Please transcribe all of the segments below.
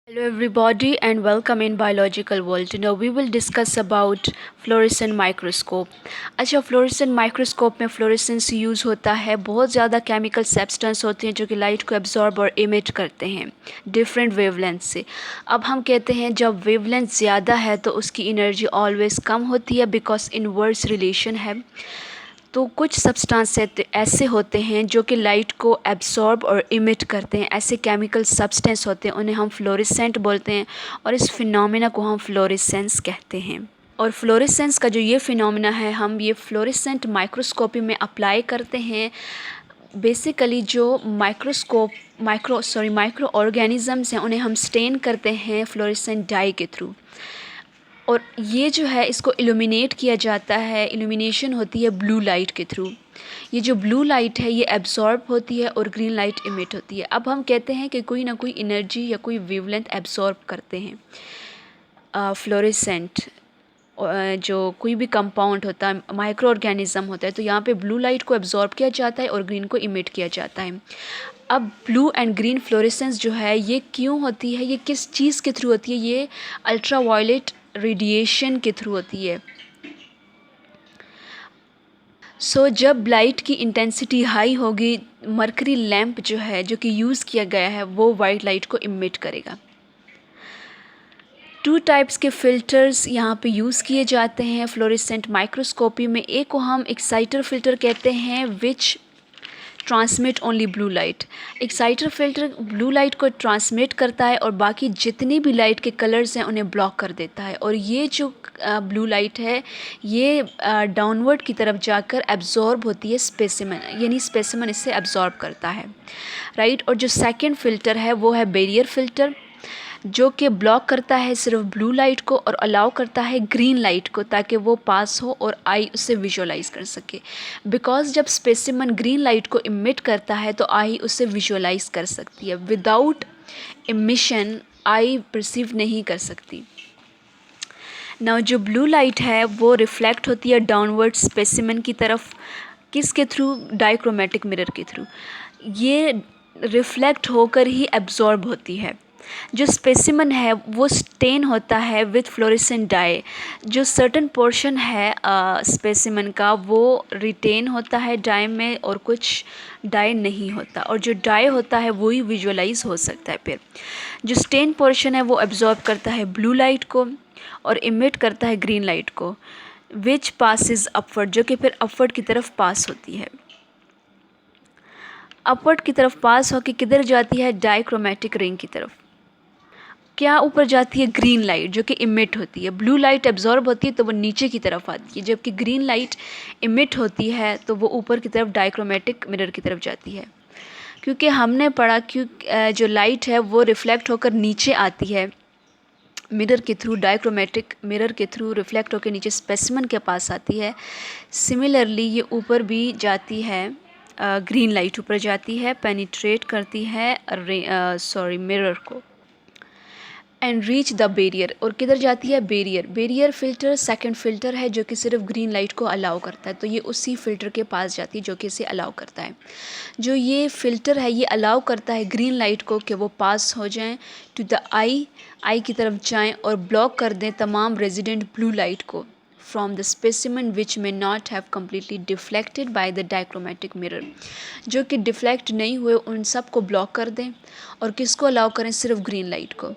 Hello everybody and welcome in biological world. Now we will discuss about fluorescent microscope. अच्छा fluorescent microscope में fluorescence use होता है. बहुत ज़्यादा chemical substance होते हैं जो कि light को absorb और emit करते हैं different wavelength से. अब हम कहते हैं जब wavelength ज़्यादा है तो उसकी energy always कम होती है because inverse relation है. तो कुछ सब्सटेंस ऐसे होते हैं जो कि लाइट को एब्सॉर्ब और इमिट करते हैं. ऐसे केमिकल सब्सटेंस होते हैं, उन्हें हम फ्लोरेसेंट बोलते हैं और इस फिनोमेना को हम फ्लोरेसेंस कहते हैं. और फ्लोरेसेंस का जो ये फिनोमेना है, हम ये फ्लोरेसेंट माइक्रोस्कोपी में अप्लाई करते हैं. बेसिकली जो माइक्रो ऑर्गेनिज़म्स हैं उन्हें हम स्टेन करते हैं फ्लोरेसेंट डाई के थ्रू. और ये जो है इसको इल्यूमिनेट किया जाता है. इल्यूमिनेशन होती है ब्लू लाइट के थ्रू. ये जो ब्लू लाइट है ये एब्सॉर्ब होती है और ग्रीन लाइट इमिट होती है. अब हम कहते हैं कि कोई ना कोई एनर्जी या कोई वेवलेंथ एब्सॉर्ब करते हैं फ्लोरेसेंट जो कोई भी कंपाउंड होता है, माइक्रो ऑर्गेनिज़म होता है. तो यहाँ पे ब्लू लाइट को एब्जॉर्ब किया जाता है और ग्रीन को इमिट किया जाता है. अब ब्लू एंड ग्रीन फ्लोरेसेंस जो है ये क्यों होती है, ये किस चीज़ के थ्रू होती है? ये अल्ट्रा वायलेट रेडिएशन के थ्रू होती है. जब लाइट की इंटेंसिटी हाई होगी, मरकरी लैंप जो है जो कि यूज़ किया गया है वो वाइट लाइट को इमिट करेगा. 2 टाइप्स के फ़िल्टर्स यहाँ पे यूज़ किए जाते हैं फ्लोरेसेंट माइक्रोस्कोपी में. एक को हम एक्साइटर फ़िल्टर कहते हैं which transmit only blue light. Exciter filter blue light को ट्रांसमिट करता है और बाकी जितनी भी लाइट के कलर्स हैं उन्हें ब्लॉक कर देता है. और ये जो ब्लू लाइट है ये डाउनवर्ड की तरफ जाकर एब्जॉर्ब होती है स्पेसिमन, यानी स्पेसिमन इससे एब्जॉर्ब करता है, राइट. और जो सेकंड फ़िल्टर है वो है बैरियर फ़िल्टर, जो कि ब्लॉक करता है सिर्फ ब्लू लाइट को और अलाउ करता है ग्रीन लाइट को ताकि वो पास हो और आई उसे विजुअलाइज़ कर सके. बिकॉज जब स्पेसिमन ग्रीन लाइट को इमिट करता है तो आई उसे विजुअलाइज़ कर सकती है. विदाउट इमिशन आई परसीव नहीं कर सकती. नाउ जो ब्लू लाइट है वो रिफ्लेक्ट होती है डाउनवर्ड स्पेसिमन की तरफ. किसके थ्रू? डाइक्रोमेटिक मिरर के थ्रू. ये रिफ्लेक्ट होकर ही एब्जॉर्ब होती है. जो स्पेसिमन है वो स्टेन होता है विथ फ्लोरेसेंट डाई. जो सर्टन पोर्शन है स्पेसिमन का वो रिटेन होता है डाई में और कुछ डाई नहीं होता. और जो डाई होता है वही विजुअलाइज हो सकता है. फिर जो स्टेन पोर्शन है वो एब्जॉर्ब करता है ब्लू लाइट को और इमिट करता है ग्रीन लाइट को, विच पासिस अपवर्ड, जो कि फिर अपवर्ड की तरफ पास होती है. अपवर्ड की तरफ पास होकर किधर जाती है? डाइक्रोमेटिक रिंग की तरफ. क्या ऊपर जाती है? ग्रीन लाइट जो कि इमिट होती है. ब्लू लाइट एब्जॉर्ब होती है तो वो नीचे की तरफ आती है, जबकि ग्रीन लाइट इमिट होती है तो वो ऊपर की तरफ डाइक्रोमेटिक मिरर की तरफ जाती है. क्योंकि हमने पढ़ा कि जो लाइट है वो रिफ्लेक्ट होकर नीचे आती है मिरर के थ्रू, डाइक्रोमेटिक मिरर के थ्रू रिफ्लेक्ट होकर नीचे स्पेसिमन के पास आती है. सिमिलरली ये ऊपर भी जाती है, ग्रीन लाइट ऊपर जाती है, पेनिट्रेट करती है मिरर को एंड रीच द बैरियर. और किधर जाती है? Barrier. Barrier filter second filter है जो कि सिर्फ ग्रीन लाइट को अलाउ करता है. तो ये उसी फ़िल्टर के पास जाती है जो कि इसे अलाउ करता है. जो ये फ़िल्टर है ये अलाउ करता है ग्रीन लाइट को कि वो पास हो जाएं टू द आई की तरफ जाएं और ब्लॉक कर दें तमाम रेजिडेंट ब्लू लाइट को from the specimen which may not have completely deflected by the dichromatic mirror. जो कि डिफ्लेक्ट नहीं हुए उन सब को ब्लॉक कर दें और किसको अलाउ करें? सिर्फ ग्रीन लाइट को.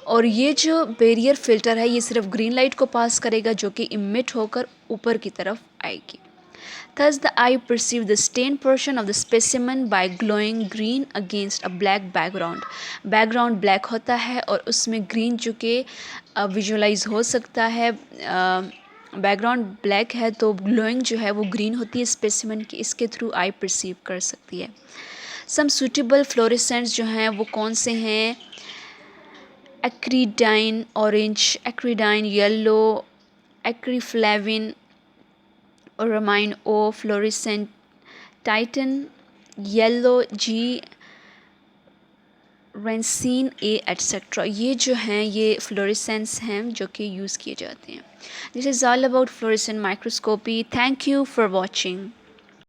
और ये जो बैरियर फ़िल्टर है ये सिर्फ ग्रीन लाइट को पास करेगा जो कि इमिट होकर ऊपर की तरफ आएगी. Thus the eye perceives the stained portion of the specimen by glowing green against a black background. Background black होता है और उसमें green जो कि विजुअलाइज हो सकता है. बैकग्राउंड ब्लैक है तो ग्लोइंग जो है वो ग्रीन होती है स्पेसिमन की, इसके थ्रू आई परसीव कर सकती है. सम सूटेबल फ्लोरेसेंट्स जो हैं वो कौन से हैं? एक्रीडाइन ऑरेंज, एक्रीडाइन येलो, एक्रीफ्लेविन, ओरामाइन ओ, फ्लोरेसेंट टाइटन, येलो जी, रेंसिन ए एट्सेट्रा. ये जो हैं ये फ्लोरेसेंस हैं जो कि यूज़ किए जाते हैं. This is all about fluorescent microscopy. Thank you for watching.